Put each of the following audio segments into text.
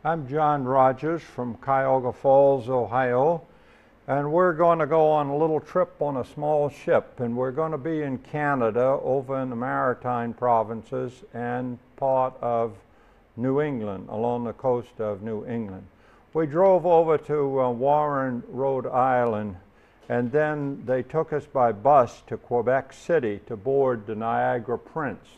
I'm John Rodgers from Cuyahoga Falls, Ohio, and we're going to go on a little trip on a small ship, and we're going to be in Canada, over in the Maritime provinces and part of New England, along the coast of New England. We drove over to Warren, Rhode Island, and then they took us by bus to Quebec City to board the Niagara Prince.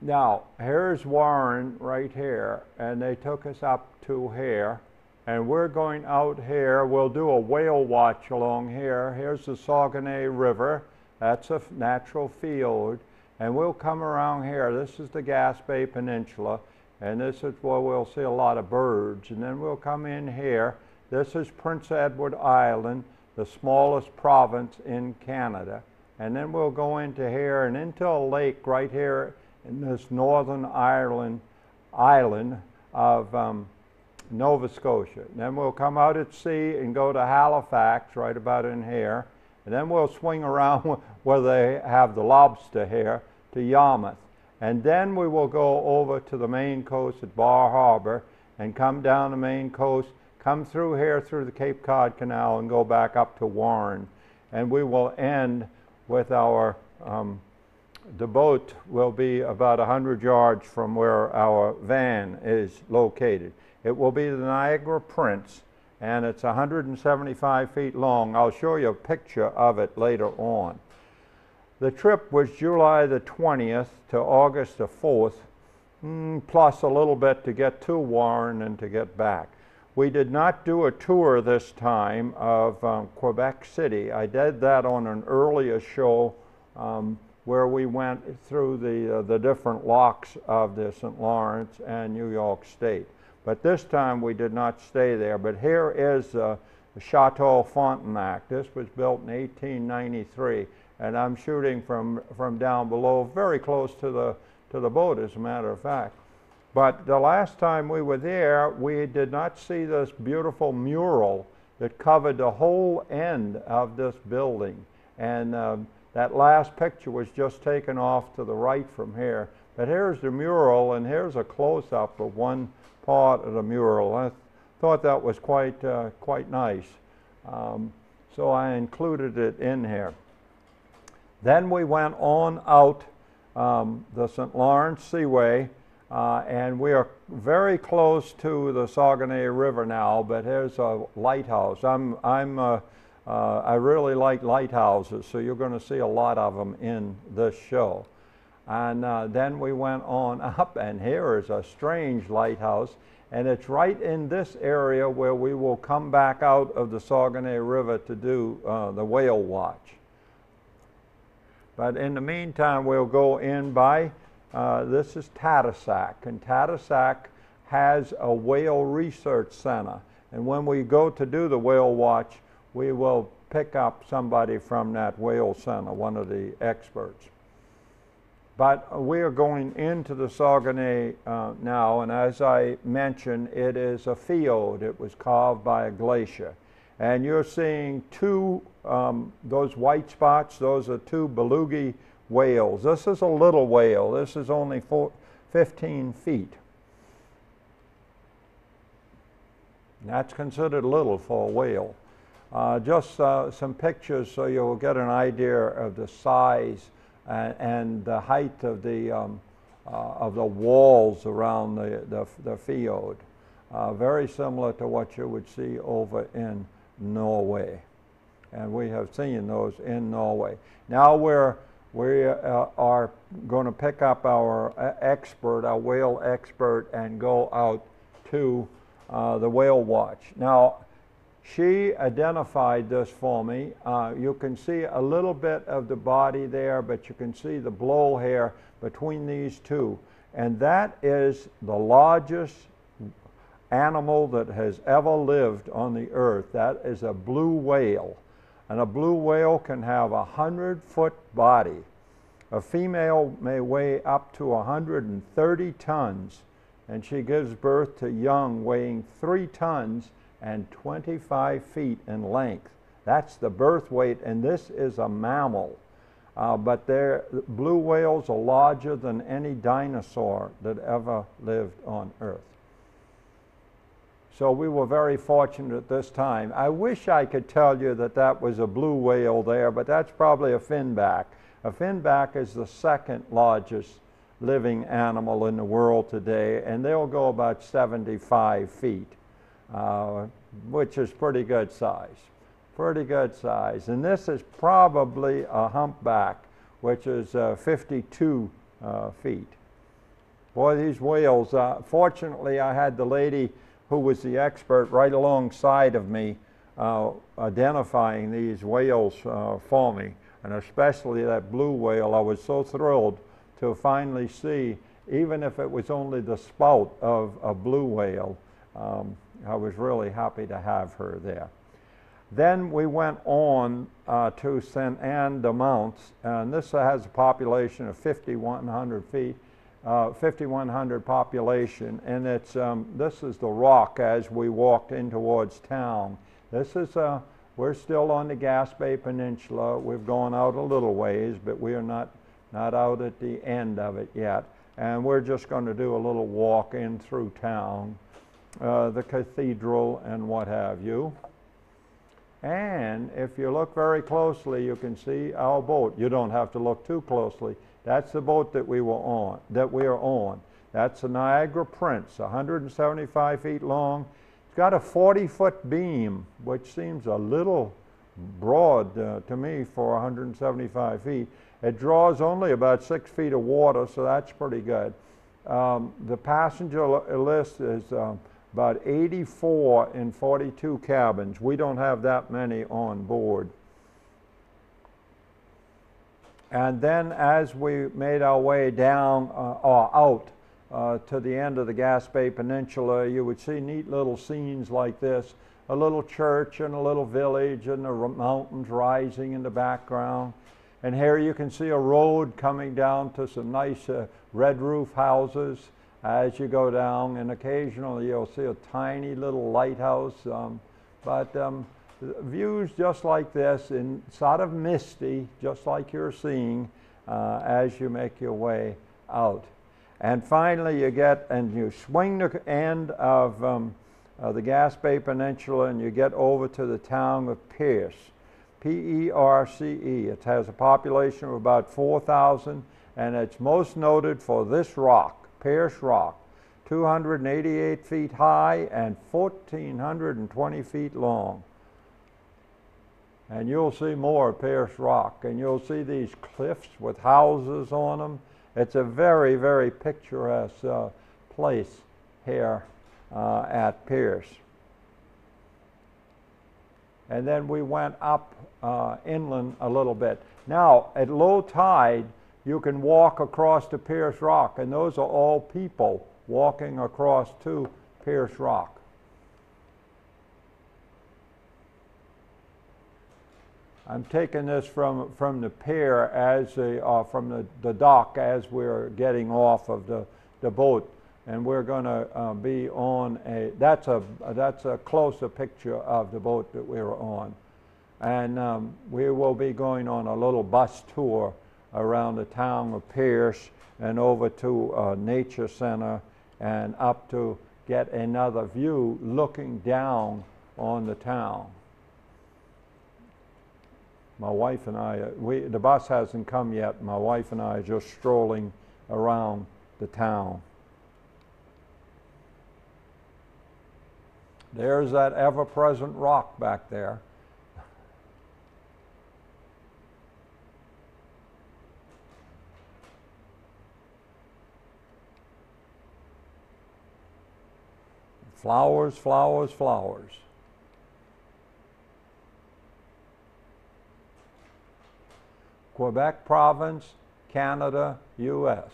Now, here's Warren right here, and they took us up to here, and we're going out here. We'll do a whale watch along here. Here's the Saguenay River. That's a natural field, and we'll come around here. This is the Gaspé Peninsula, and this is where we'll see a lot of birds, and then we'll come in here. This is Prince Edward Island, the smallest province in Canada, and then we'll go into here and into a lake right here in this northern island of Nova Scotia. And then we'll come out at sea and go to Halifax, right about in here. And then we'll swing around where they have the lobster here to Yarmouth. And then we will go over to the Maine coast at Bar Harbor and come down the Maine coast, come through here through the Cape Cod Canal and go back up to Warren. And we will end with our the boat will be about 100 yards from where our van is located. It will be the Niagara Prince, and it's 175 feet long. I'll show you a picture of it later on. The trip was July the 20th to August the 4th, plus a little bit to get to Warren and to get back. We did not do a tour this time of Quebec City. I did that on an earlier show where we went through the different locks of the St. Lawrence and New York State. But this time we did not stay there. But here is the Chateau Frontenac. This was built in 1893, and I'm shooting from down below, very close to the boat, as a matter of fact. But the last time we were there, we did not see this beautiful mural that covered the whole end of this building. And that last picture was just taken off to the right from here. But here's the mural, and here's a close-up of one part of the mural. I thought that was quite nice. So I included it in here. Then we went on out the St. Lawrence Seaway, and we are very close to the Saguenay River now, but here's a lighthouse. I really like lighthouses, so you're going to see a lot of them in this show. And then we went on up, and here is a strange lighthouse, and it's right in this area where we will come back out of the Saguenay River to do the whale watch. But in the meantime, we'll go in by, this is Tadoussac, and Tadoussac has a whale research center. And when we go to do the whale watch, we will pick up somebody from that whale center, one of the experts. But we are going into the Saguenay now, and as I mentioned, it is a fiord. It was carved by a glacier. And you're seeing two, those white spots, those are two beluga whales. This is a little whale. This is only 15 feet. And that's considered little for a whale. Just some pictures so you'll get an idea of the size and the height of the walls around the fiord. Very similar to what you would see over in Norway. And we have seen those in Norway. Now we are going to pick up our expert, our whale expert, and go out to the whale watch. Now, she identified this for me. You can see a little bit of the body there, but you can see the blow hair between these two. And that is the largest animal that has ever lived on the earth. That is a blue whale. And a blue whale can have a 100-foot body. A female may weigh up to 130 tons, and she gives birth to young weighing 3 tons and 25 feet in length. That's the birth weight, and this is a mammal. But blue whales are larger than any dinosaur that ever lived on Earth. So we were very fortunate at this time. I wish I could tell you that that was a blue whale there, but that's probably a finback. A finback is the second largest living animal in the world today, and they'll go about 75 feet, which is pretty good size. Pretty good size. And this is probably a humpback, which is 52 feet. Boy, these whales, fortunately I had the lady who was the expert right alongside of me identifying these whales for me, and especially that blue whale. I was so thrilled to finally see, even if it was only the spout of a blue whale. I was really happy to have her there. Then we went on to St. Anne de Mounts, and this has a population of 5,100 feet. 5,100 population, and it's this is the rock as we walked in towards town. This is we're still on the Gaspé Peninsula. We've gone out a little ways, but we are not out at the end of it yet. And we're just going to do a little walk in through town, the cathedral and what have you. And if you look very closely, you can see our boat. You don't have to look too closely. That's the boat that we are on. That's the Niagara Prince, 175 feet long. It's got a 40-foot beam, which seems a little broad to me for 175 feet. It draws only about 6 feet of water, so that's pretty good. The passenger list is about 84 in 42 cabins. We don't have that many on board. And then as we made our way down or out to the end of the Gaspé Peninsula, you would see neat little scenes like this, a little church and a little village and the mountains rising in the background. And here you can see a road coming down to some nice red roof houses as you go down, and occasionally you'll see a tiny little lighthouse. Views just like this, and sort of misty, just like you're seeing as you make your way out. And finally you swing the end of the Gaspé Peninsula and you get over to the town of Pierce, P-E-R-C-E. It has a population of about 4,000, and it's most noted for this rock, Pierce Rock, 288 feet high and 1,420 feet long. And you'll see more of Pierce Rock, and you'll see these cliffs with houses on them. It's a very, very picturesque place here at Pierce. And then we went up inland a little bit. Now, at low tide, you can walk across to Pierce Rock, and those are all people walking across to Pierce Rock. I'm taking this from the pier as from the dock as we're getting off of the boat, and we're going to be on that's a closer picture of the boat that we're on, and we will be going on a little bus tour around the town of Pierce and over to Nature Center and up to get another view looking down on the town. My wife and I, the bus hasn't come yet. My wife and I are just strolling around the town. There's that ever-present rock back there. Flowers, flowers, flowers. Quebec Province, Canada, U.S.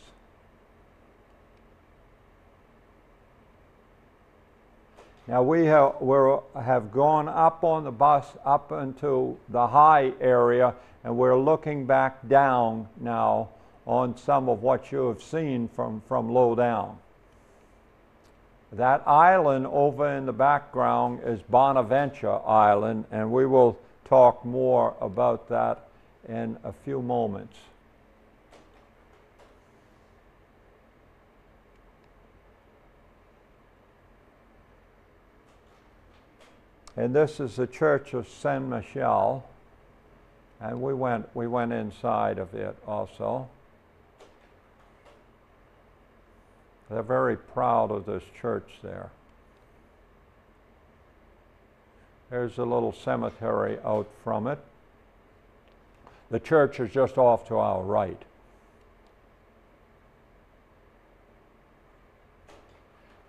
Now we have gone up on the bus up into the high area, and we're looking back down now on some of what you have seen from low down. That island over in the background is Bonaventure Island, and we will talk more about that in a few moments. And this is the Church of Saint Michel, and we went inside of it also. They're very proud of this church there. There's a little cemetery out from it. The church is just off to our right.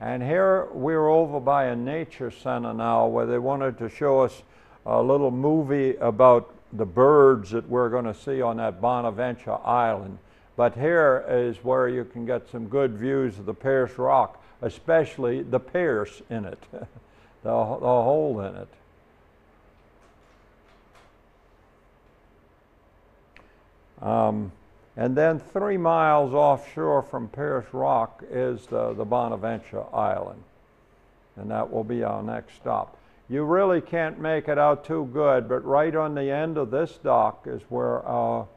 And here we're over by a nature center now where they wanted to show us a little movie about the birds that we're going to see on that Bonaventure Island. But here is where you can get some good views of the Pierce Rock, especially the pierce in it, the hole in it. And then 3 miles offshore from Pierce Rock is the Bonaventure Island. And that will be our next stop. You really can't make it out too good, but right on the end of this dock is where our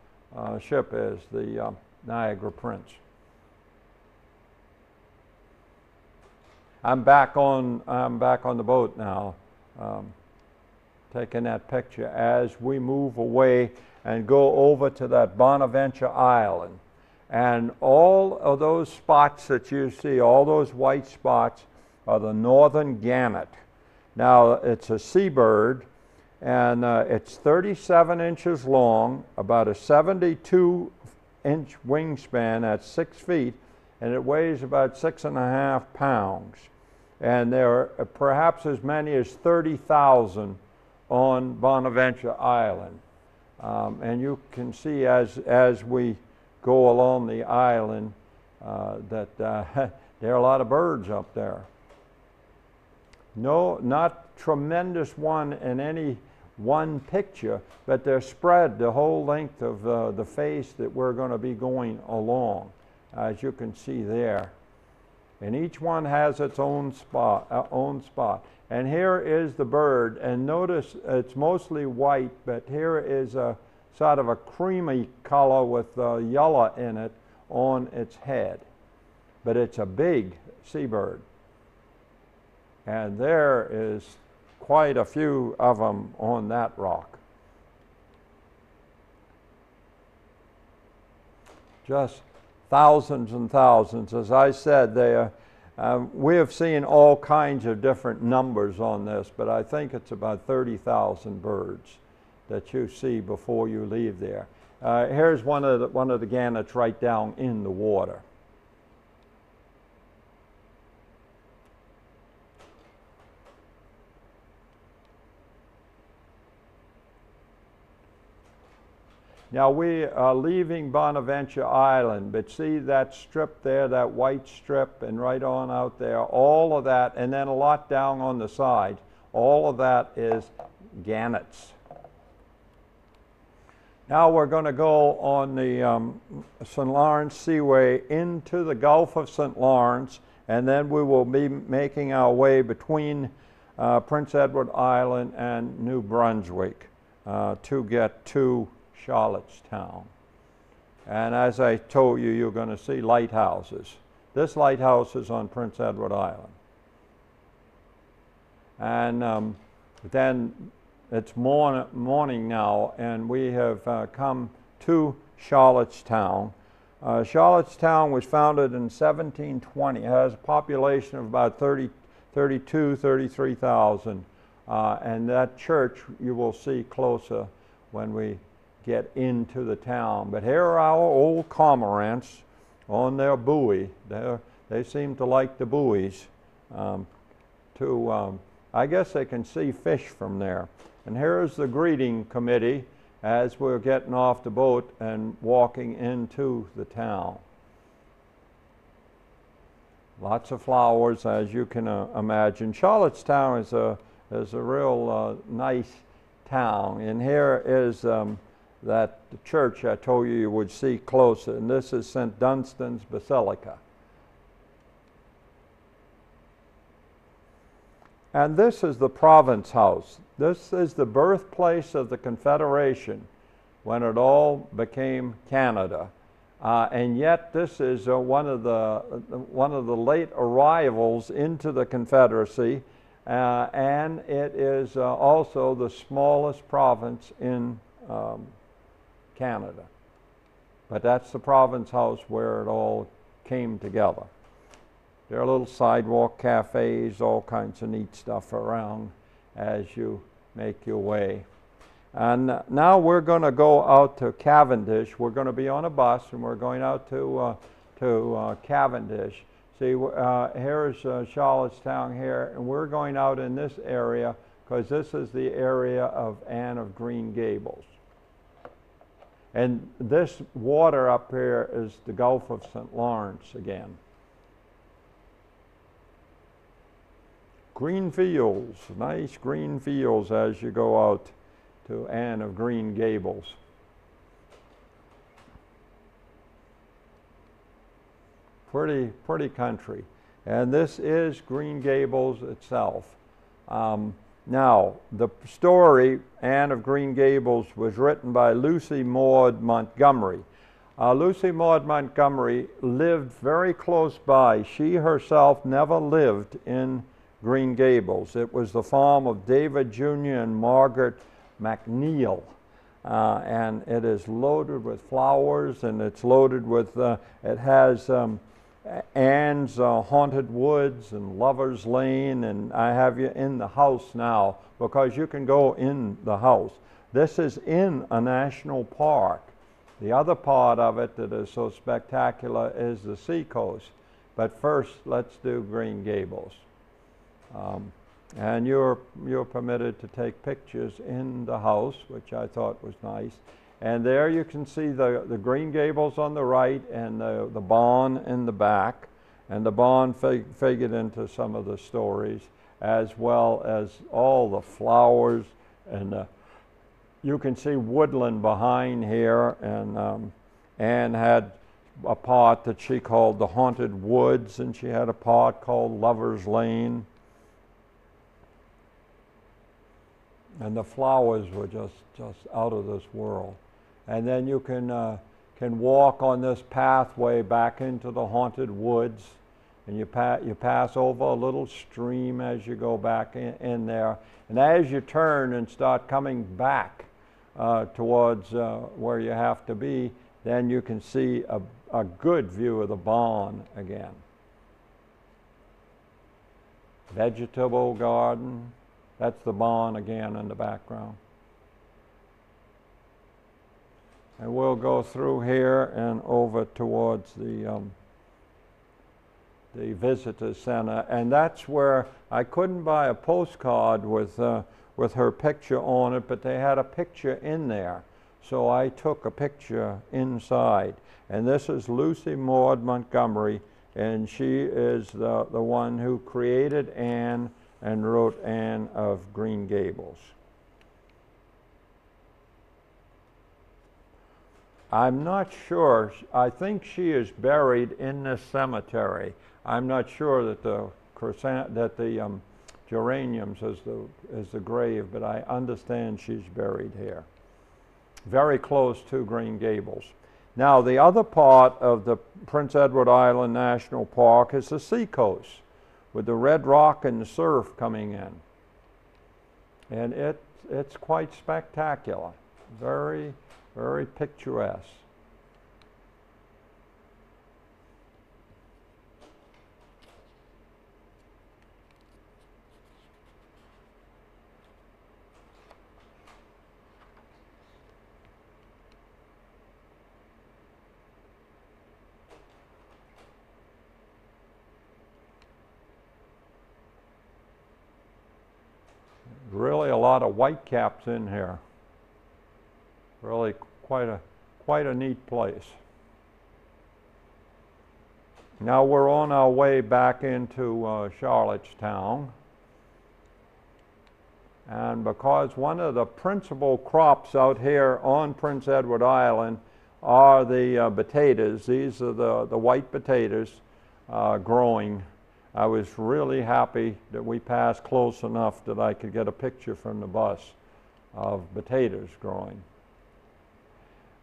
ship is, the Niagara Prince. I'm back on the boat now, taking that picture as we move away and go over to that Bonaventure Island. And all of those spots that you see, all those white spots, are the northern gannet. Now, it's a seabird, and it's 37 inches long, about a 72-inch wingspan at 6 feet, and it weighs about 6.5 pounds. And there are perhaps as many as 30,000 on Bonaventure Island. And you can see as we go along the island that there are a lot of birds up there. No, not tremendous one in any one picture, but they're spread the whole length of the face that we're going to be going along, as you can see there. And each one has its own spot. And here is the bird, and notice it's mostly white, but here is a sort of a creamy color with yellow in it on its head. But it's a big seabird. And there is quite a few of them on that rock. Just thousands and thousands. As I said, we have seen all kinds of different numbers on this, but I think it's about 30,000 birds that you see before you leave there. Here's one of the gannets right down in the water. Now we are leaving Bonaventure Island, but see that strip there, that white strip, and right on out there, all of that, and then a lot down on the side, all of that is gannets. Now we're going to go on the St. Lawrence Seaway into the Gulf of St. Lawrence, and then we will be making our way between Prince Edward Island and New Brunswick to get to Charlottetown. And as I told you, you're going to see lighthouses. This lighthouse is on Prince Edward Island. And then it's morning now, and we have come to Charlottetown. Charlottetown was founded in 1720. It has a population of about 33,000. And that church you will see closer when we get into the town. But here are our old cormorants on their buoy. They seem to like the buoys. I guess they can see fish from there. And here's the greeting committee as we're getting off the boat and walking into the town. Lots of flowers, as you can imagine. Charlottetown is a real nice town. And here is that the church I told you would see closer, and this is St. Dunstan's Basilica. And this is the Province House. This is the birthplace of the Confederation when it all became Canada. And yet this is one of the late arrivals into the Confederacy. and it is also the smallest province in Canada. But that's the province house where it all came together. There are little sidewalk cafes, all kinds of neat stuff around as you make your way. And now we're going to go out to Cavendish. We're going to be on a bus, and we're going out to Cavendish. See, here's Charlottetown here, and we're going out in this area because this is the area of Anne of Green Gables. And this water up here is the Gulf of St. Lawrence again. Green fields, nice green fields as you go out to Anne of Green Gables. Pretty country. And this is Green Gables itself. Now, the story, Anne of Green Gables, was written by Lucy Maud Montgomery. Lucy Maud Montgomery lived very close by. She herself never lived in Green Gables. It was the farm of David Jr. and Margaret McNeil. And it is loaded with flowers, and it's loaded with, it has Anne's Haunted Woods and Lover's Lane, and I have you in the house now because you can go in the house. This is in a national park. The other part of it that is so spectacular is the seacoast. But first, let's do Green Gables. And you're permitted to take pictures in the house, which I thought was nice. And there you can see the Green Gables on the right and the barn in the back. And the barn figured into some of the stories, as well as all the flowers. And you can see woodland behind here. And Anne had a part that she called the Haunted Woods, and she had a part called Lover's Lane. And the flowers were just out of this world. And then you can walk on this pathway back into the Haunted Woods, and you pass over a little stream as you go back in there. And as you turn and start coming back towards where you have to be, then you can see a good view of the barn again. Vegetable garden. That's the barn again in the background. And we'll go through here and over towards the visitor center. And that's where I couldn't buy a postcard with her picture on it, but they had a picture in there. So I took a picture inside. And this is Lucy Maud Montgomery, and she is the one who created Anne and wrote Anne of Green Gables. I'm not sure. I think she is buried in this cemetery. I'm not sure that the geraniums is the grave, but I understand she's buried here, very close to Green Gables. Now, the other part of the Prince Edward Island National Park is the seacoast, with the red rock and the surf coming in. And it's quite spectacular, very, very picturesque. Really a lot of whitecaps in here. Really quite a neat place. Now we're on our way back into Charlottetown. And because one of the principal crops out here on Prince Edward Island are the potatoes. These are the white potatoes growing. I was really happy that we passed close enough that I could get a picture from the bus of potatoes growing.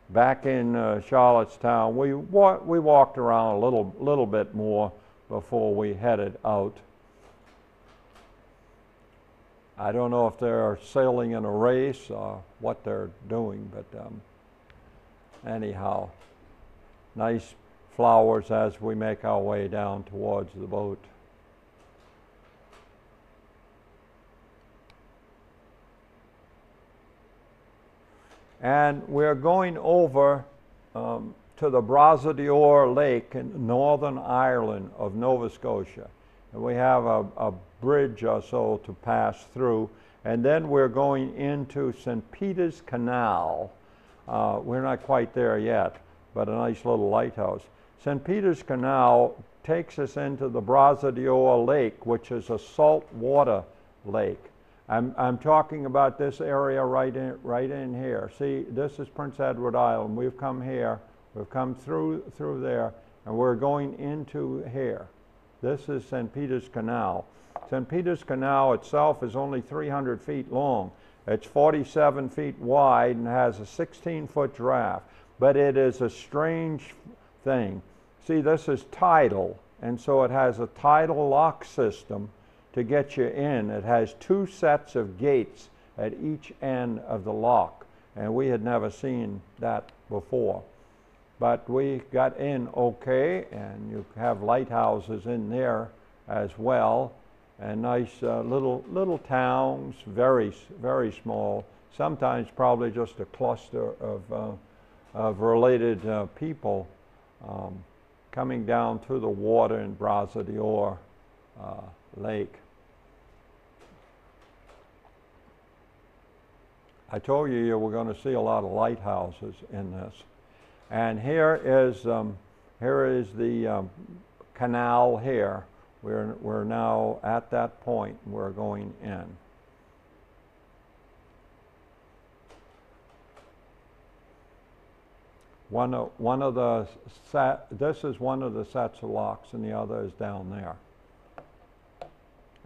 Back in Charlottetown, we walked around a little bit more before we headed out. I don't know if they're sailing in a race or what they're doing, but anyhow, nice flowers as we make our way down towards the boat. And we're going over to the Brazidior Lake in Northern Ireland of Nova Scotia. And we have a bridge or so to pass through. And then we're going into St. Peter's Canal. We're not quite there yet, but a nice little lighthouse. St. Peter's Canal takes us into the Brazidior Lake, which is a saltwater lake. I'm talking about this area right in here. See, this is Prince Edward Island. We've come here, we've come through there, and we're going into here. This is St. Peter's Canal. St. Peter's Canal itself is only 300 feet long. It's 47 feet wide and has a 16-foot draft. But it is a strange thing. See, this is tidal, and so it has a tidal lock system to get you in. It has 2 sets of gates at each end of the lock, and we had never seen that before. But we got in okay, and you have lighthouses in there as well, and nice little towns, very small, sometimes probably just a cluster of related people coming down to the water in Brazidior Lake. I told you were going to see a lot of lighthouses in this. And here is the canal here. We're now at that point, and we're going in. This is one of the sets of locks, and the other is down there.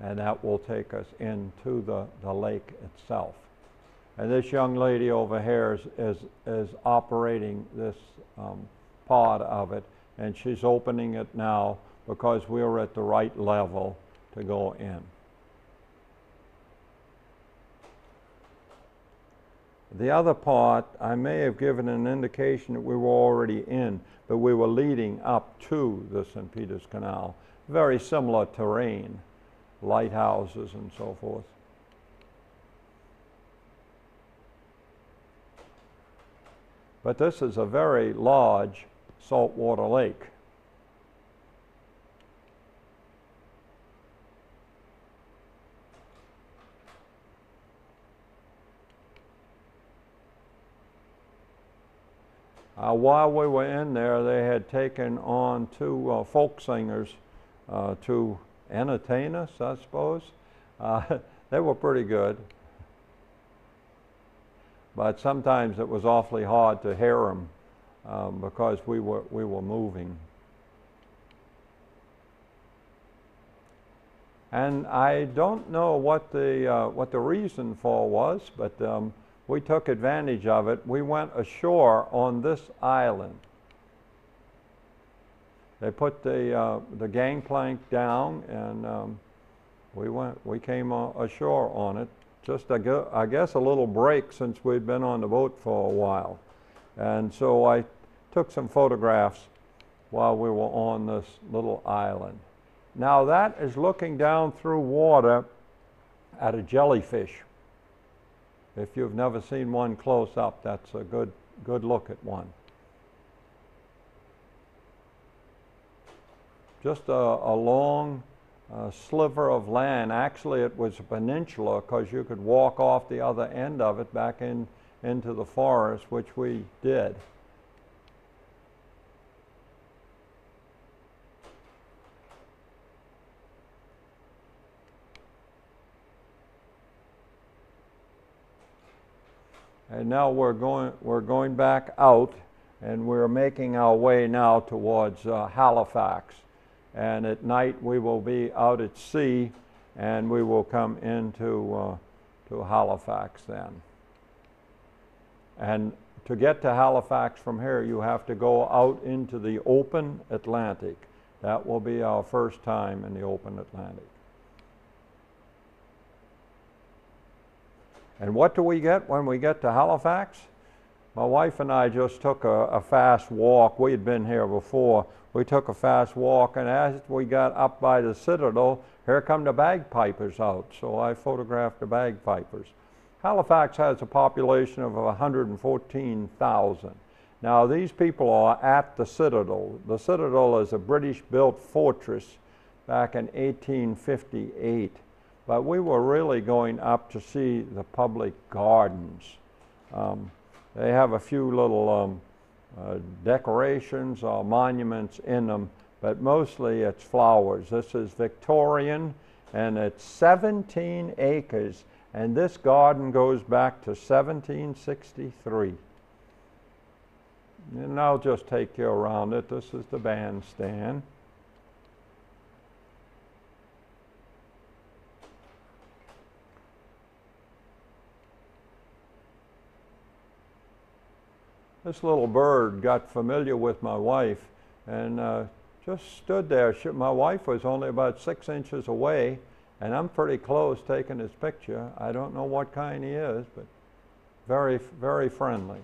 And that will take us into the lake itself. And this young lady over here is operating this part of it, and she's opening it now because we're at the right level to go in. The other part, I may have given an indication that we were already in, but we were leading up to the St. Peter's Canal. Very similar terrain, lighthouses and so forth. But this is a very large saltwater lake. While we were in there, they had taken on 2 folk singers to entertain us, I suppose. They were pretty good. But sometimes it was awfully hard to hear them because we were moving. And I don't know what the reason for was, but we took advantage of it. We went ashore on this island. They put the gangplank down, and we came ashore on it. Just, I guess, a little break since we'd been on the boat for a while. And so I took some photographs while we were on this little island. Now that is looking down through water at a jellyfish. If you've never seen one close up, that's a good look at one. Just a long sliver of land. Actually, it was a peninsula because you could walk off the other end of it back into the forest, which we did. And now we're going back out, and we're making our way now towards Halifax. And at night we will be out at sea, and we will come into to Halifax then. And to get to Halifax from here, you have to go out into the open Atlantic. That will be our first time in the open Atlantic. And what do we get when we get to Halifax? My wife and I just took a fast walk. We had been here before. We took a fast walk, and as we got up by the Citadel, here come the bagpipers out. So I photographed the bagpipers. Halifax has a population of 114,000. Now these people are at the Citadel. The Citadel is a British-built fortress back in 1858. But we were really going up to see the public gardens. They have a few little decorations or monuments in them, but mostly it's flowers. This is Victorian, and it's 17 acres, and this garden goes back to 1763. And I'll just take you around it. This is the bandstand. This little bird got familiar with my wife and just stood there. My wife was only about 6 inches away, and I'm pretty close taking his picture. I don't know what kind he is, but very, very friendly.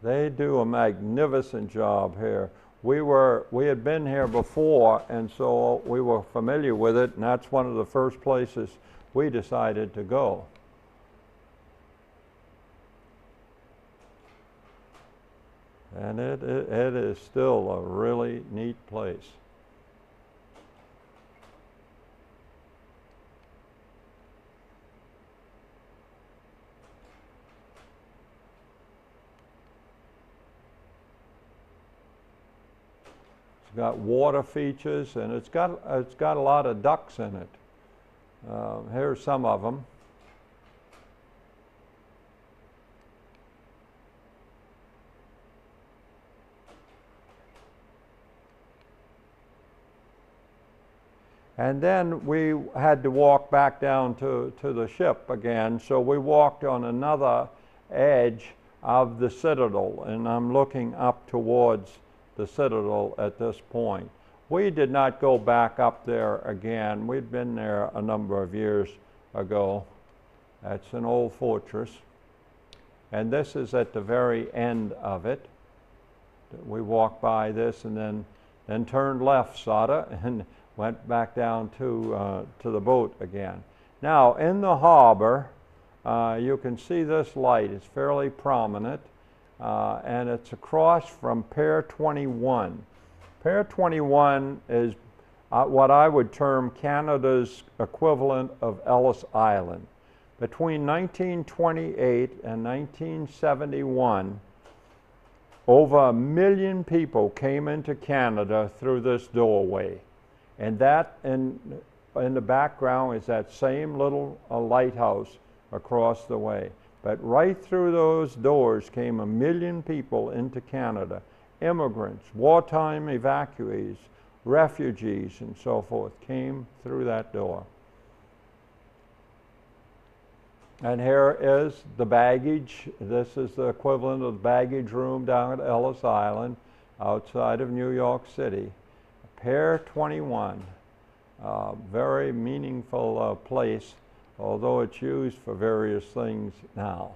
They do a magnificent job here. We had been here before, and so we were familiar with it, and that's one of the first places we decided to go. And it is still a really neat place. Got water features, and it's got a lot of ducks in it. Here's some of them. And then we had to walk back down to the ship again, so we walked on another edge of the Citadel, and I'm looking up towards the Citadel at this point. We did not go back up there again. We'd been there a number of years ago. That's an old fortress. And this is at the very end of it. We walked by this and then turned left, sorta, and went back down to the boat again. Now, in the harbor, you can see this light. It's fairly prominent. And it's across from Pier 21. Pier 21 is what I would term Canada's equivalent of Ellis Island. Between 1928 and 1971, over 1 million people came into Canada through this doorway. And that, in the background, is that same little lighthouse across the way. But right through those doors came 1 million people into Canada. Immigrants, wartime evacuees, refugees, and so forth came through that door. And here is the baggage. This is the equivalent of the baggage room down at Ellis Island outside of New York City. Pier 21, very meaningful place, although it's used for various things now.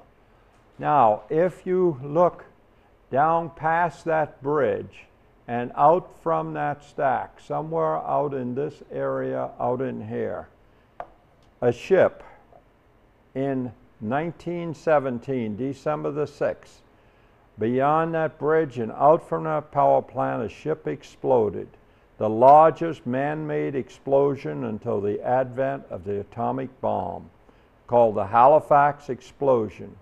Now, if you look down past that bridge and out from that stack, somewhere out in this area, out in here, a ship in 1917, December the 6th, beyond that bridge and out from that power plant, a ship exploded. The largest man-made explosion until the advent of the atomic bomb, called the Halifax explosion.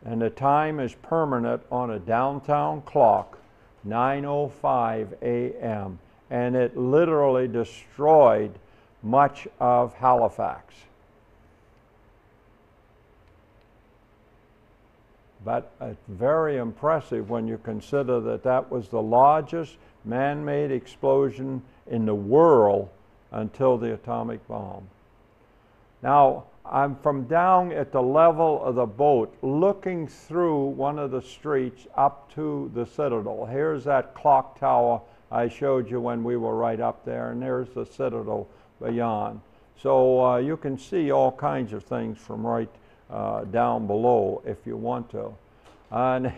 And the time is permanent on a downtown clock, 9:05 a.m. And it literally destroyed much of Halifax. But it's very impressive when you consider that that was the largest man-made explosion in the world until the atomic bomb. Now, I'm from down at the level of the boat looking through one of the streets up to the Citadel. Here's that clock tower I showed you when we were right up there, and there's the Citadel beyond. So you can see all kinds of things from right down below if you want to. And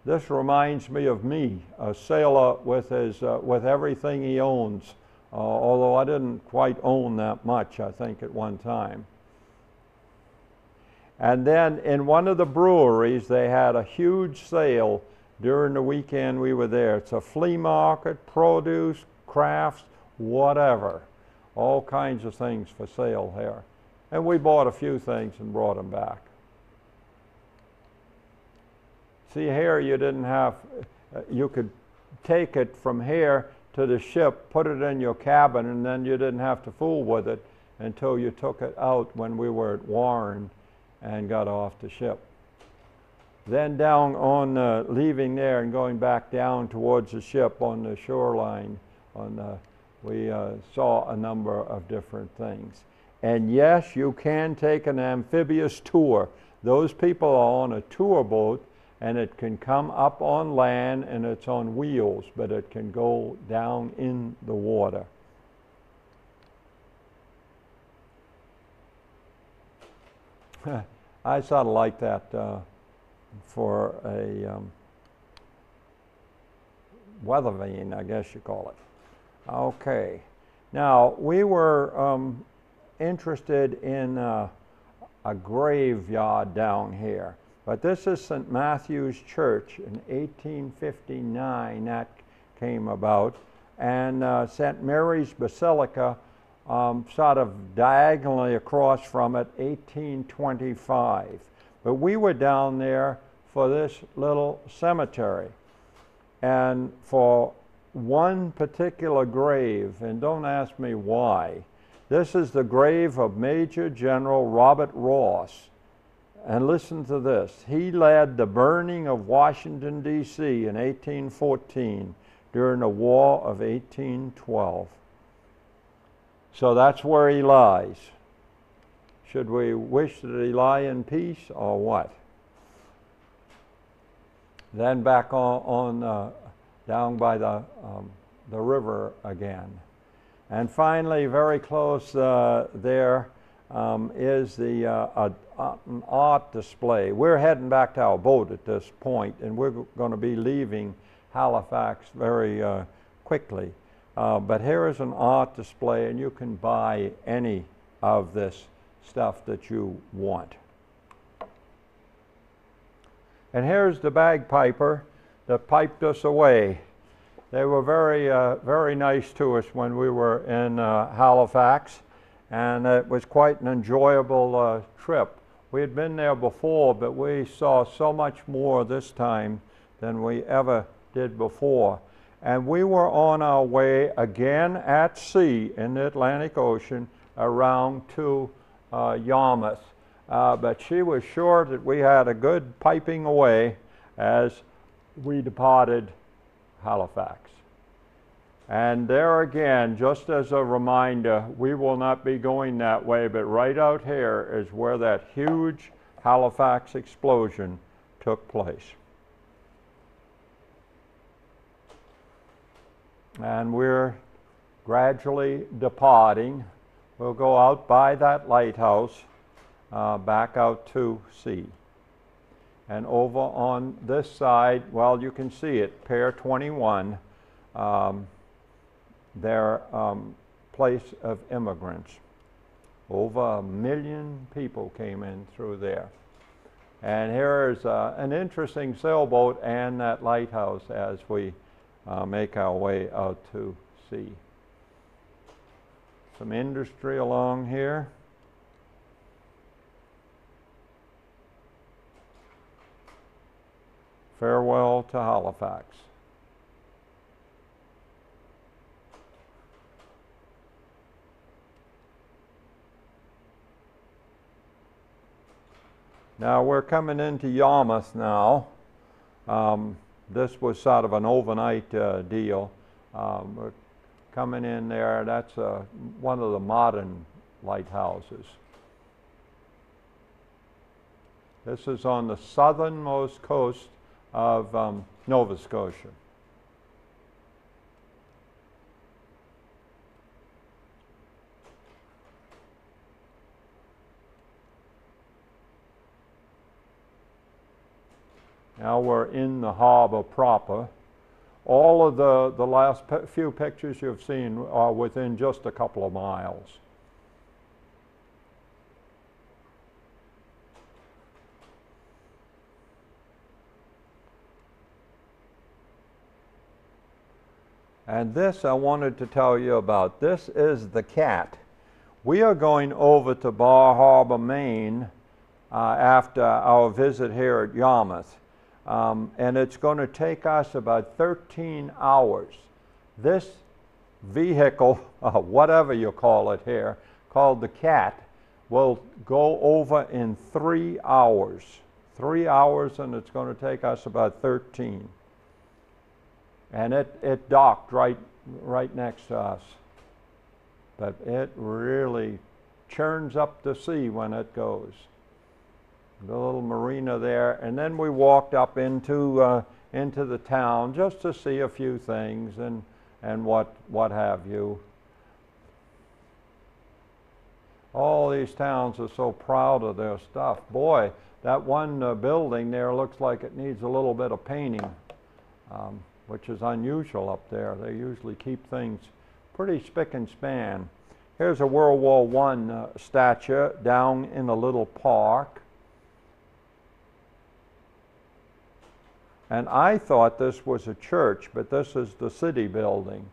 this reminds me of me, a sailor with everything he owns, although I didn't quite own that much, I think, at one time. And then in one of the breweries, they had a huge sale during the weekend we were there. It's a flea market, produce, crafts, whatever. All kinds of things for sale here. And we bought a few things and brought them back. See, here you didn't have, you could take it from here to the ship, put it in your cabin, and then you didn't have to fool with it until you took it out when we were at Warren and got off the ship. Then down on leaving there and going back down towards the ship on the shoreline, we saw a number of different things. And yes, you can take an amphibious tour. Those people are on a tour boat, and it can come up on land, and it's on wheels, but it can go down in the water. I sort of like that for a weather vane, I guess you call it. Okay. Now, we were interested in a graveyard down here. But this is St. Matthew's Church. In 1859 that came about. And St. Mary's Basilica sort of diagonally across from it, 1825. But we were down there for this little cemetery. And for one particular grave, and don't ask me why, this is the grave of Major General Robert Ross. And listen to this. He led the burning of Washington, D.C. in 1814 during the War of 1812. So that's where he lies. Should we wish that he lie in peace or what? Then back on down by the river again. And finally, very close there is the an art display. We're heading back to our boat at this point, and we're going to be leaving Halifax very quickly. But here is an art display, and you can buy any of this stuff that you want. And here's the bagpiper that piped us away. They were very nice to us when we were in Halifax, and it was quite an enjoyable trip. We had been there before, but we saw so much more this time than we ever did before. And we were on our way again at sea in the Atlantic Ocean around to Yarmouth. But she was sure that we had a good piping away as we departed Halifax. And there again, just as a reminder, we will not be going that way, but right out here is where that huge Halifax explosion took place. And we're gradually departing. We'll go out by that lighthouse, back out to sea. And over on this side, well, you can see it, Pier 21, their place of immigrants. Over 1 million people came in through there. And here's an interesting sailboat and that lighthouse as we make our way out to sea. Some industry along here. Farewell to Halifax. Now we're coming into Yarmouth now. This was sort of an overnight deal. We're coming in there. That's one of the modern lighthouses. This is on the southernmost coast of Nova Scotia. Now we're in the harbor proper. All of the last few pictures you've seen are within just a couple of miles. And this I wanted to tell you about. This is the cat. We are going over to Bar Harbor, Maine after our visit here at Yarmouth. And it's going to take us about 13 hours. This vehicle, whatever you call it here, called the cat, will go over in 3 hours. 3 hours, and it's going to take us about 13. And it docked right next to us. But it really churns up the sea when it goes. The little marina there, and then we walked up into the town just to see a few things and what have you. All these towns are so proud of their stuff. Boy, that one building there looks like it needs a little bit of painting, which is unusual up there. They usually keep things pretty spick and span. Here's a World War I statue down in a little park. And I thought this was a church, but this is the city building.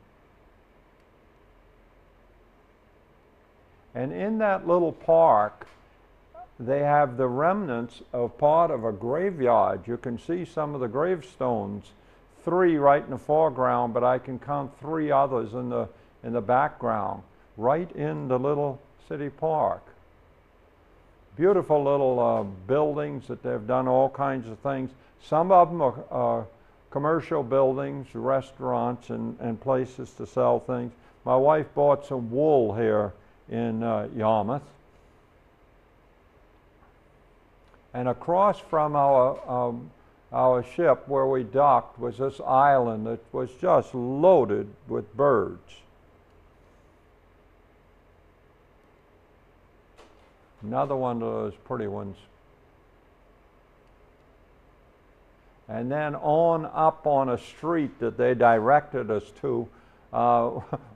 And in that little park, they have the remnants of part of a graveyard. You can see some of the gravestones, 3 right in the foreground, but I can count 3 others in the background, right in the little city park. Beautiful little buildings that they've done all kinds of things. Some of them are commercial buildings, restaurants, and places to sell things. My wife bought some wool here in Yarmouth. And across from our ship where we docked was this island that was just loaded with birds. Another one of those pretty ones. And then on up on a street that they directed us to,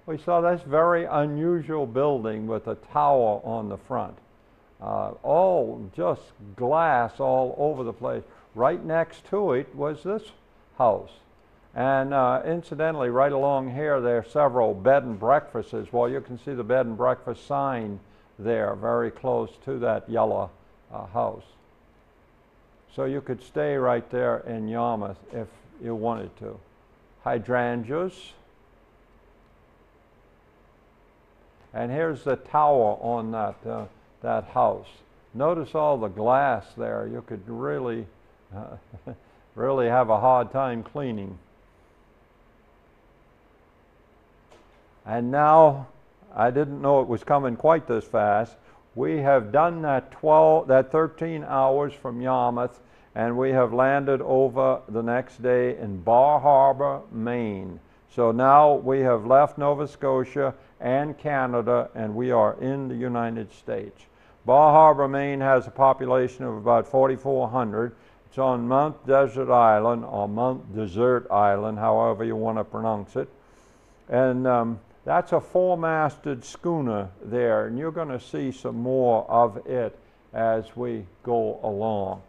we saw this very unusual building with a tower on the front. All just glass all over the place. Right next to it was this house. And incidentally, right along here, there are several bed and breakfasts. Well, you can see the bed and breakfast sign there, very close to that yellow house. So you could stay right there in Yarmouth if you wanted to. Hydrangeas. And here's the tower on that house. Notice all the glass there. You could really, really have a hard time cleaning. And now, I didn't know it was coming quite this fast. We have done that 13 hours from Yarmouth, and we have landed over the next day in Bar Harbor, Maine. So now we have left Nova Scotia and Canada, and we are in the United States. Bar Harbor, Maine has a population of about 4,400. It's on Mount Desert Island, or Mount Desert Island, however you want to pronounce it. And that's a 4-masted schooner there, and you're going to see some more of it as we go along.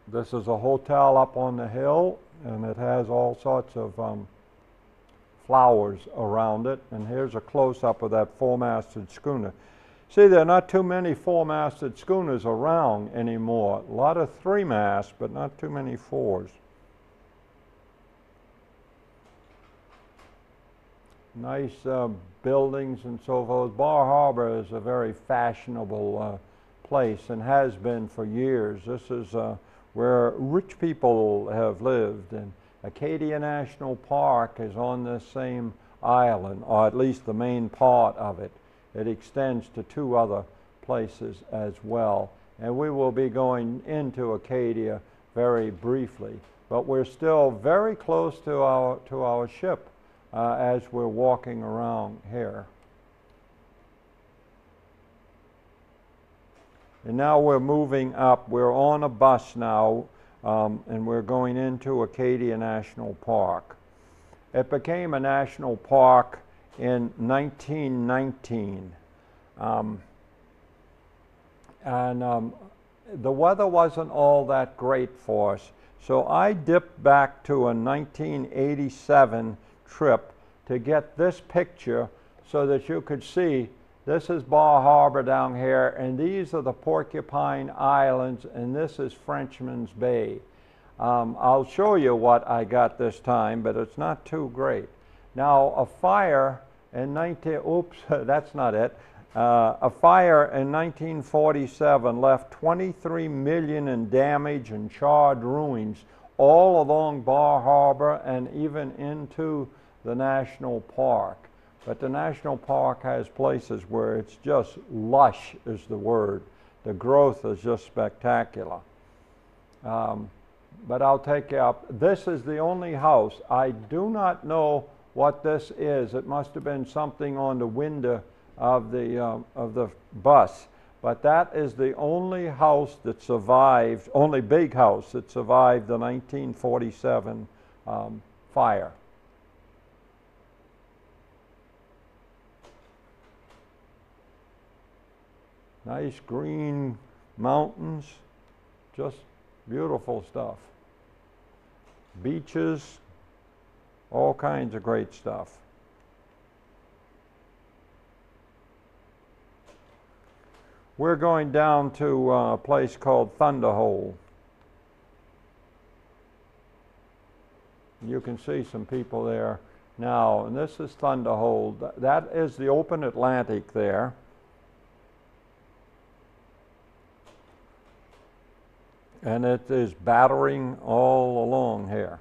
This is a hotel up on the hill, and it has all sorts of flowers around it. And here's a close-up of that 4-masted schooner. See, there are not too many 4-masted schooners around anymore. A lot of 3-mast, but not too many 4s. Nice buildings and so forth. Bar Harbor is a very fashionable place and has been for years. This is where rich people have lived, and Acadia National Park is on this same island, or at least the main part of it. It extends to 2 other places as well, and we will be going into Acadia very briefly, but we're still very close to our ship as we're walking around here. And now we're moving up. We're on a bus now, and we're going into Acadia National Park. It became a national park in 1919. The weather wasn't all that great for us. So I dipped back to a 1987 trip to get this picture so that you could see this is Bar Harbor down here, and these are the Porcupine Islands, and this is Frenchman's Bay. I'll show you what I got this time, but it's not too great. Now, a fire in that's not it. A fire in 1947 left 23 million in damage and charred ruins all along Bar Harbor and even into the national park. But the national park has places where it's just lush is the word. The growth is just spectacular. But I'll take you up. This is the only house. I do not know what this is. It must have been something on the window of the bus. But that is the only house that survived, only big house that survived the 1947 fire. Nice green mountains, just beautiful stuff. Beaches, all kinds of great stuff. We're going down to a place called Thunderhole. You can see some people there now, and this is Thunderhole. That is the open Atlantic there. And it is battering all along here.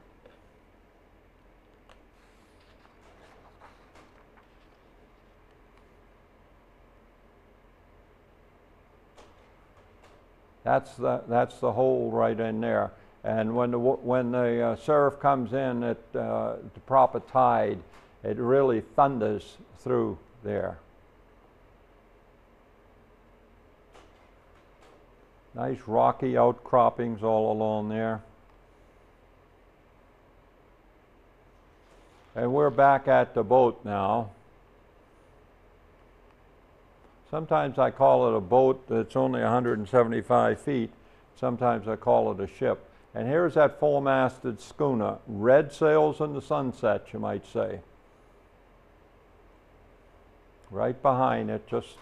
That's the hole right in there. And when the surf comes in at the proper tide, it really thunders through there. Nice rocky outcroppings all along there. And we're back at the boat now. Sometimes I call it a boat that's only 175 feet. Sometimes I call it a ship. And here's that full-masted schooner. Red sails in the sunset, you might say. Right behind it, just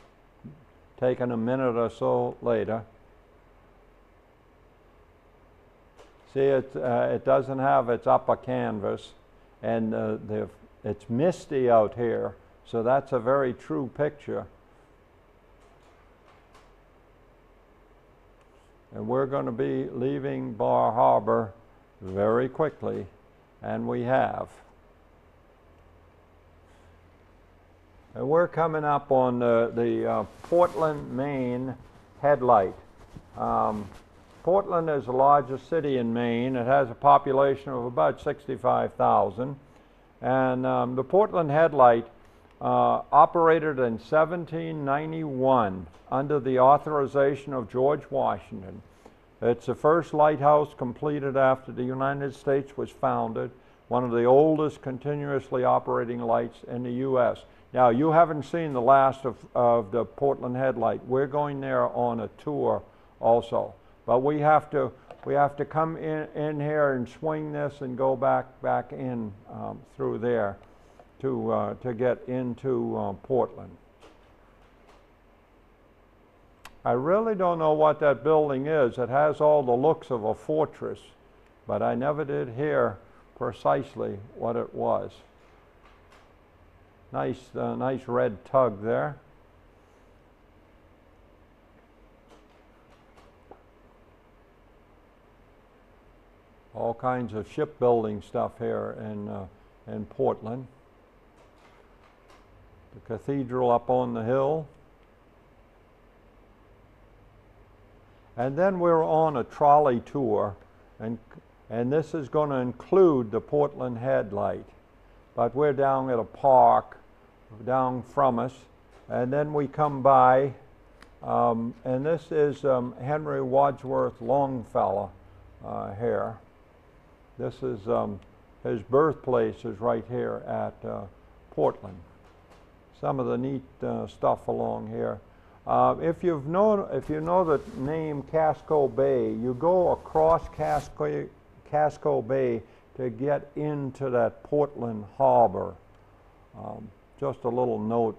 taking a minute or so later. See, it doesn't have its upper canvas, and it's misty out here, so that's a very true picture. And we're going to be leaving Bar Harbor very quickly, and we have. And we're coming up on the Portland, Maine headlight. Portland is the largest city in Maine. It has a population of about 65,000. And the Portland headlight operated in 1791 under the authorization of George Washington. It's the first lighthouse completed after the United States was founded, one of the oldest continuously operating lights in the U.S. Now, you haven't seen the last of the Portland headlight. We're going there on a tour also. But we have to come in here and swing this and go back in through there to get into Portland. I really don't know what that building is. It has all the looks of a fortress, but I never did hear precisely what it was. Nice red tug there. All kinds of shipbuilding stuff here in Portland. The cathedral up on the hill. And then we're on a trolley tour, and this is going to include the Portland headlight. But we're down at a park down from us, and then we come by And this is Henry Wadsworth Longfellow here. This is his birthplace is right here at Portland. Some of the neat stuff along here. If you know the name Casco Bay, you go across Casco Bay to get into that Portland harbor. Just a little note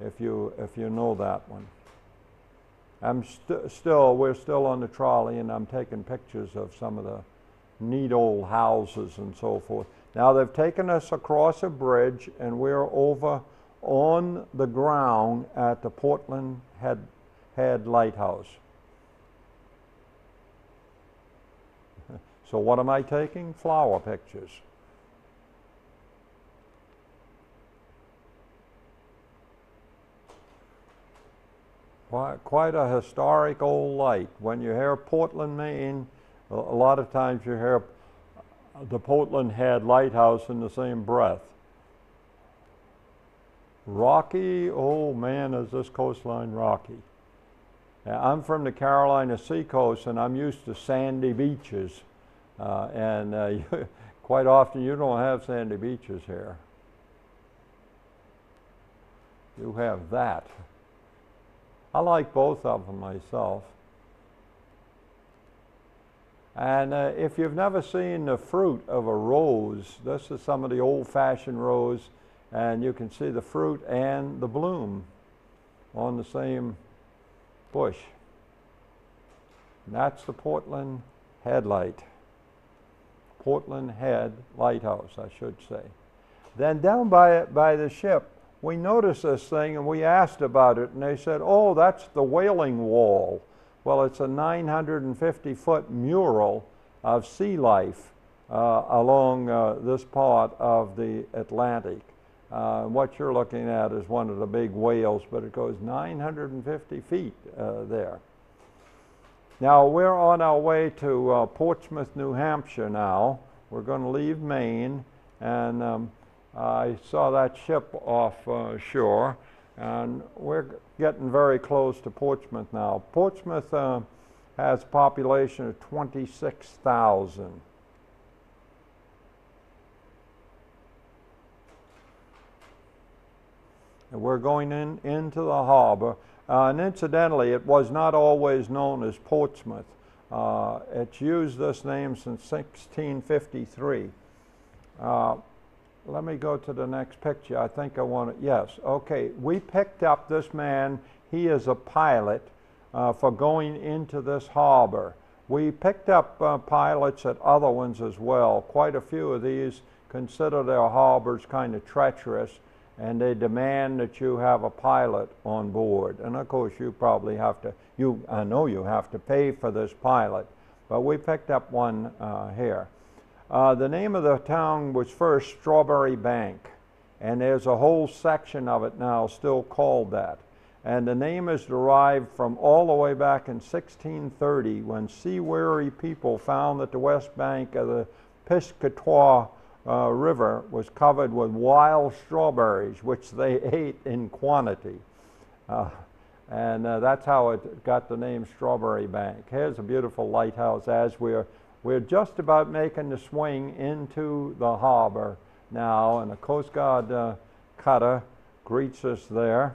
if you know that one. We're still on the trolley, and I'm taking pictures of some of the neat old houses and so forth. Now they've taken us across a bridge, and we're over on the ground at the Portland Head Lighthouse. So what am I taking? Flower pictures. Quite a historic old light. When you hear Portland, Maine, a lot of times you hear the Portland Head Lighthouse in the same breath. Rocky, oh man, is this coastline rocky. Now, I'm from the Carolina seacoast, and I'm used to sandy beaches. Quite often you don't have sandy beaches here. You have that. I like both of them myself. And if you've never seen the fruit of a rose, this is some of the old-fashioned rose, and you can see the fruit and the bloom on the same bush. And that's the Portland Headlight. Portland Head Lighthouse, I should say. Then down by the ship, we noticed this thing, and we asked about it, and they said, oh, that's the Whaling Wall. Well, it's a 950-foot mural of sea life along this part of the Atlantic. What you're looking at is one of the big whales, but it goes 950 feet there. Now, we're on our way to Portsmouth, New Hampshire now. We're going to leave Maine, and I saw that ship off shore, and we're getting very close to Portsmouth now. Portsmouth has a population of 26,000. And we're going into the harbor. And incidentally, it was not always known as Portsmouth. It's used this name since 1653. Let me go to the next picture. I think I want to, yes, okay. We picked up this man. He is a pilot for going into this harbor. We picked up pilots at other ones as well. Quite a few of these consider their harbors kind of treacherous, and they demand that you have a pilot on board. And of course you probably have to, I know you have to pay for this pilot, but we picked up one here. The name of the town was first Strawberry Bank, and there's a whole section of it now still called that. And the name is derived from all the way back in 1630 when sea-weary people found that the west bank of the Piscataqua River was covered with wild strawberries, which they ate in quantity. And that's how it got the name Strawberry Bank. Here's a beautiful lighthouse as we're just about making the swing into the harbor now, and a Coast Guard cutter greets us there.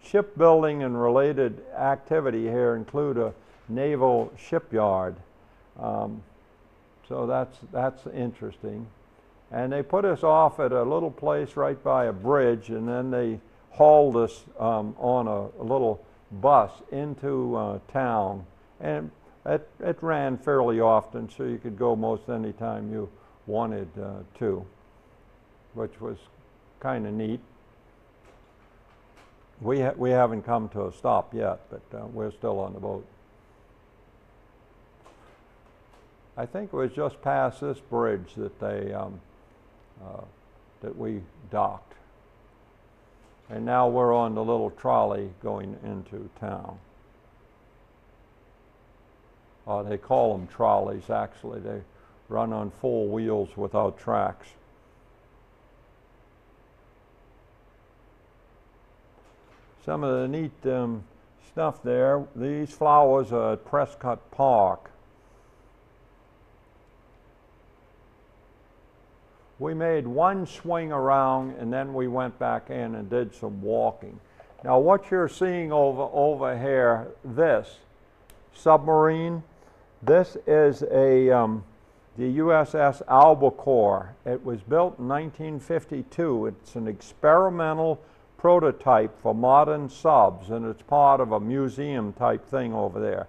Shipbuilding and related activity here include a naval shipyard. So that's interesting. And they put us off at a little place right by a bridge, and then they hauled us on a little bus into town. And it ran fairly often, so you could go most any time you wanted to, which was kind of neat. We haven't come to a stop yet, but we're still on the boat. I think it was just past this bridge that that we docked. And now we're on the little trolley going into town. They call them trolleys, actually. They run on 4 wheels without tracks. Some of the neat stuff there. These flowers are at Prescott Park. We made one swing around and then we went back in and did some walking. Now what you're seeing over here, this submarine, this is the USS Albacore. It was built in 1952. It's an experimental prototype for modern subs, and it's part of a museum type thing over there.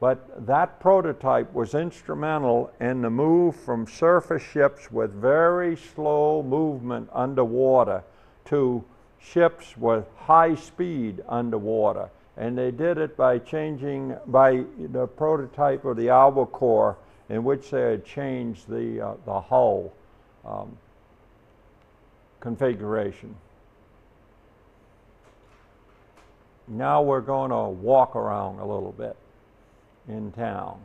But that prototype was instrumental in the move from surface ships with very slow movement underwater to ships with high speed underwater. And they did it by changing, by the prototype of the Albacore, in which they had changed the hull configuration. Now we're going to walk around a little bit in town.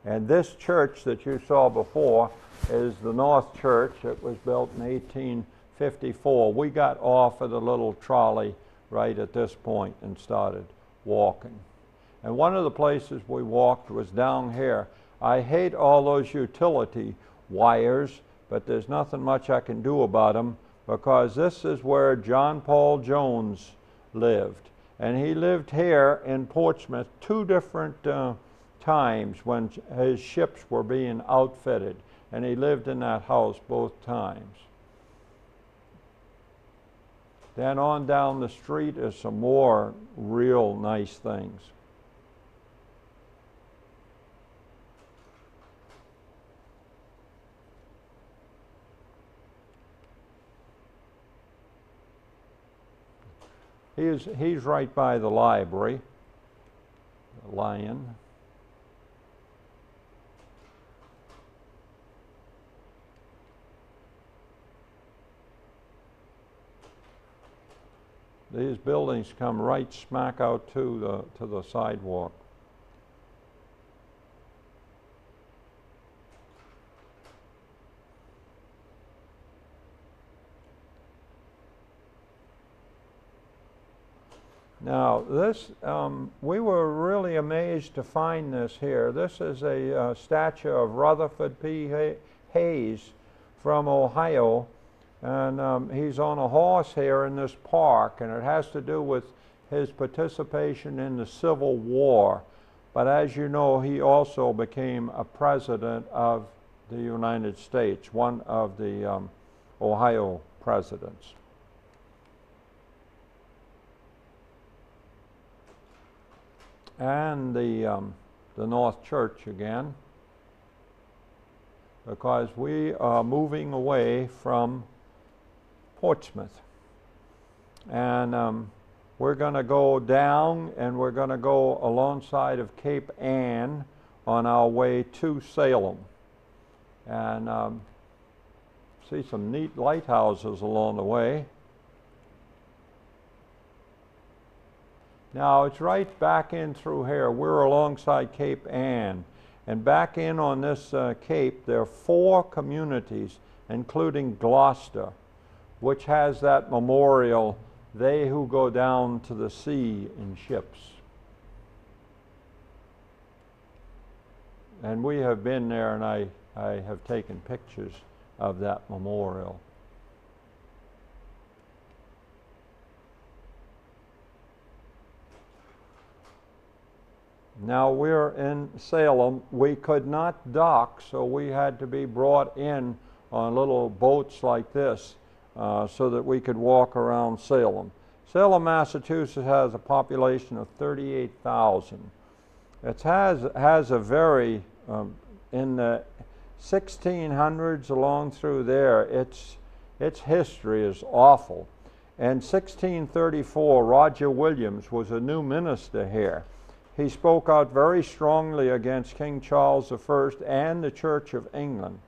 And this church that you saw before is the North Church. It was built in 1854. We got off at a little trolley right at this point and started walking. And one of the places we walked was down here. I hate all those utility wires, but there's nothing much I can do about them, because this is where John Paul Jones lived. And he lived here in Portsmouth 2 different times when his ships were being outfitted. And he lived in that house both times. Then on down the street is some more real nice things. He's right by the library, the lion. These buildings come right smack out to the sidewalk. Now this, we were really amazed to find this here. This is a statue of Rutherford P. Hayes from Ohio, and he's on a horse here in this park, and it has to do with his participation in the Civil War. But as you know, he also became a president of the United States, one of the Ohio presidents. And the North Church again, because we are moving away from Portsmouth. And we're going to go down, and we're going to go alongside of Cape Ann on our way to Salem. And see some neat lighthouses along the way. Now it's right back in through here. We're alongside Cape Ann. And back in on this cape, there are 4 communities, including Gloucester, which has that memorial, "They who go down to the sea in ships." And we have been there, and I have taken pictures of that memorial. Now we're in Salem. We could not dock, so we had to be brought in on little boats like this so that we could walk around Salem. Salem, Massachusetts has a population of 38,000. It has a very, in the 1600s along through there, its history is awful. In 1634, Roger Williams was a new minister here. He spoke out very strongly against King Charles I and the Church of England.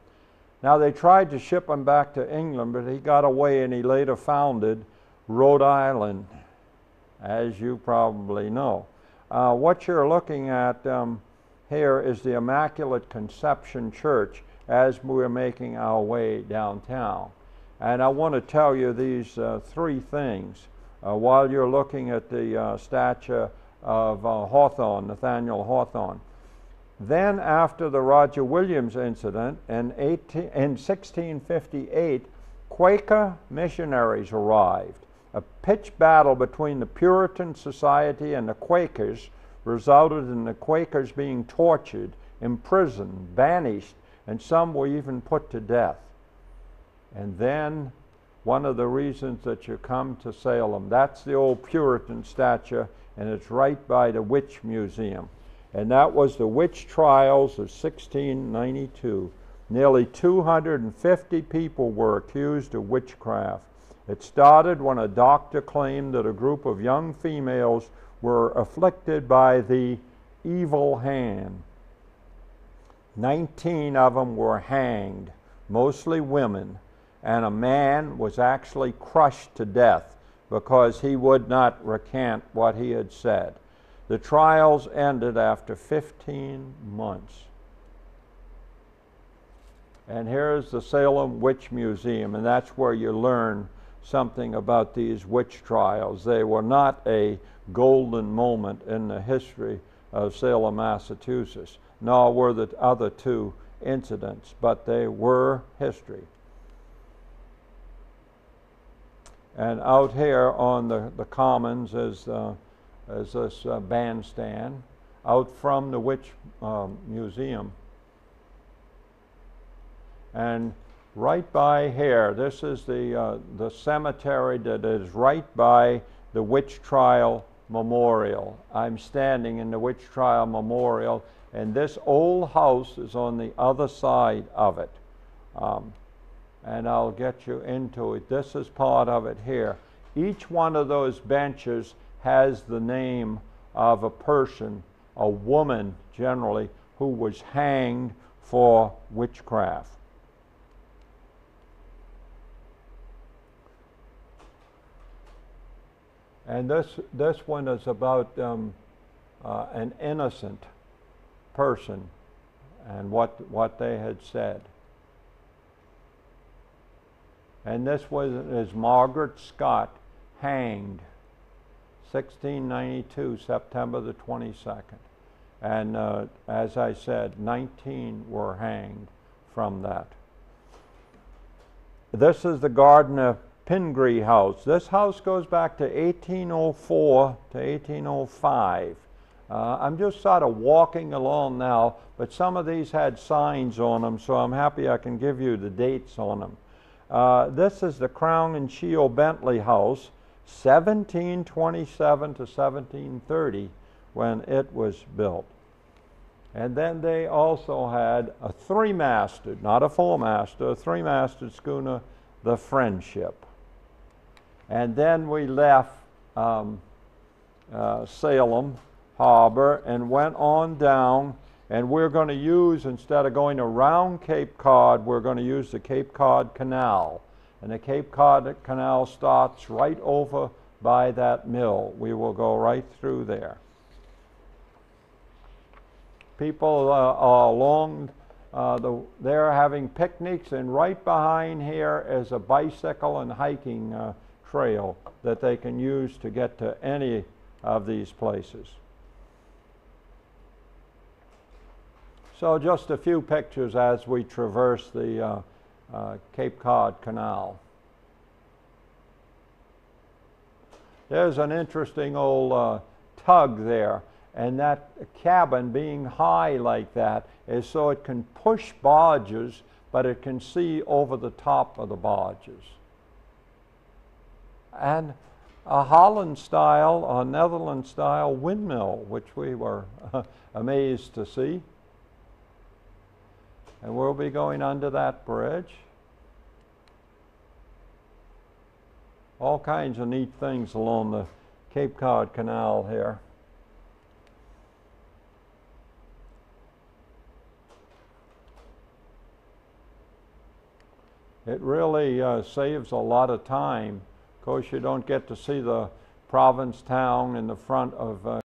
Now they tried to ship him back to England, but he got away, and he later founded Rhode Island, as you probably know. What you're looking at here is the Immaculate Conception Church as we're making our way downtown. And I want to tell you these 3 things while you're looking at the statue of Hawthorne, Nathaniel Hawthorne. Then after the Roger Williams incident in 1658, Quaker missionaries arrived. A pitched battle between the Puritan Society and the Quakers resulted in the Quakers being tortured, imprisoned, banished, and some were even put to death. And then one of the reasons that you come to Salem, that's the old Puritan statue, and it's right by the Witch Museum. And that was the witch trials of 1692. Nearly 250 people were accused of witchcraft. It started when a doctor claimed that a group of young females were afflicted by the evil hand. 19 of them were hanged, mostly women, and a man was actually crushed to death because he would not recant what he had said. The trials ended after 15 months. And here's the Salem Witch Museum, and that's where you learn something about these witch trials. They were not a golden moment in the history of Salem, Massachusetts, nor were the other two incidents, but they were history. And out here on the commons is this bandstand out from the Witch Museum. And right by here, this is the cemetery that is right by the Witch Trial Memorial. I'm standing in the Witch Trial Memorial, and this old house is on the other side of it. And I'll get you into it. This is part of it here. Each one of those benches has the name of a person, a woman generally, who was hanged for witchcraft. And this one is about an innocent person and what they had said. And this is Margaret Scott, hanged, 1692, September the 22nd. And as I said, 19 were hanged from that. This is the Gardner Pingree house. This house goes back to 1804 to 1805. I'm just sort of walking along now, but some of these had signs on them, so I'm happy I can give you the dates on them. This is the Crown and Shield Bentley house, 1727 to 1730 when it was built. And then they also had a three-masted, not a four-masted, a three-masted schooner, the Friendship. And then we left Salem Harbor and went on down, and we're going to use, instead of going around Cape Cod, we're going to use the Cape Cod Canal. And the Cape Cod Canal starts right over by that mill. We will go right through there. People are along they're having picnics, and right behind here is a bicycle and hiking trail that they can use to get to any of these places. So just a few pictures as we traverse the Cape Cod Canal. There's an interesting old tug there, and that cabin being high like that is so it can push barges, but it can see over the top of the barges. And a Holland-style, a Netherlands-style windmill, which we were amazed to see. And we'll be going under that bridge. All kinds of neat things along the Cape Cod Canal here. It really saves a lot of time. Of course, you don't get to see the Provincetown in the front of